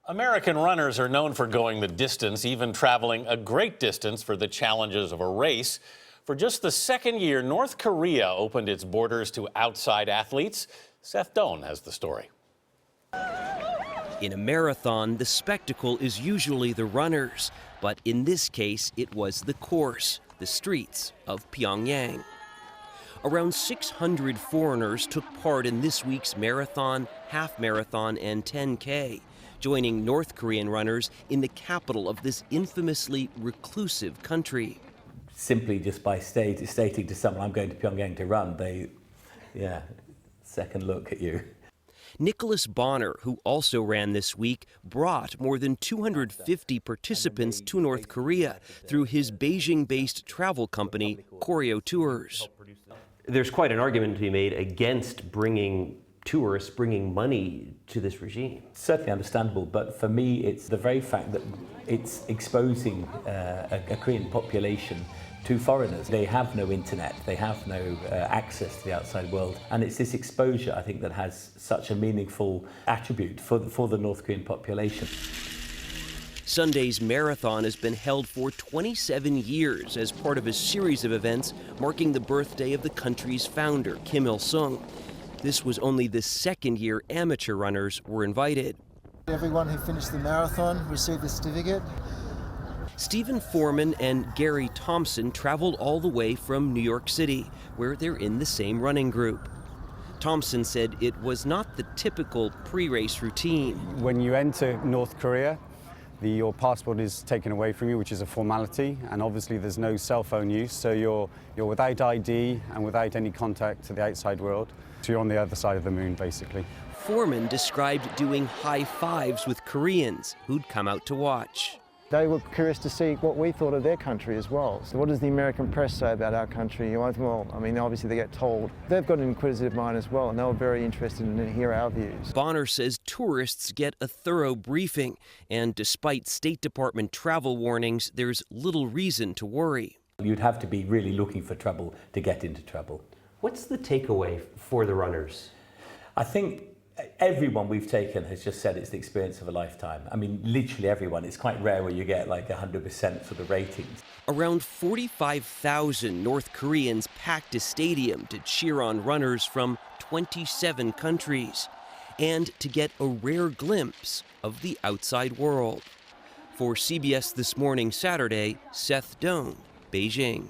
American runners are known for going the distance, even traveling a great distance for the challenges of a race. For just the second year, North Korea opened its borders to outside athletes. Seth Doane has the story. In a marathon, the spectacle is usually the runners, but in this case, it was the course, the streets of Pyongyang. Around 600 foreigners took part in this week's marathon, half marathon, and 10K, joining North Korean runners in the capital of this infamously reclusive country. Simply just by stating to someone, I'm going to Pyongyang to run, second look at you. Nicholas Bonner, who also ran this week, brought more than 250 participants to North Korea through his Beijing-based travel company, Koryo Tours. There's quite an argument to be made against bringing tourists, bringing money to this regime. Certainly understandable, but for me, it's the very fact that it's exposing a Korean population to foreigners. They have no internet, they have no access to the outside world, and it's this exposure, I think, that has such a meaningful attribute for the North Korean population. Sunday's marathon has been held for 27 years as part of a series of events marking the birthday of the country's founder, Kim Il-sung. This was only the second year amateur runners were invited. Everyone who finished the marathon received a certificate. Stephen Foreman and Gary Thompson traveled all the way from New York City, where they're in the same running group. Thompson said it was not the typical pre-race routine. When you enter North Korea, your passport is taken away from you, which is a formality, and obviously there's no cell phone use, so you're without ID and without any contact to the outside world. So you're on the other side of the moon, basically. Foreman described doing high fives with Koreans who'd come out to watch. They were curious to see what we thought of their country as well. So what does the American press say about our country? Well, I mean, obviously they get told. They've got an inquisitive mind as well, and they were very interested in hear our views. Bonner says tourists get a thorough briefing, and despite State Department travel warnings, there's little reason to worry. You'd have to be really looking for trouble to get into trouble. What's the takeaway for the runners? I think everyone we've taken has just said it's the experience of a lifetime. I mean, literally everyone. It's quite rare where you get like 100% for the ratings. Around 45,000 North Koreans packed a stadium to cheer on runners from 27 countries and to get a rare glimpse of the outside world. For CBS This Morning Saturday, Seth Doane, Beijing.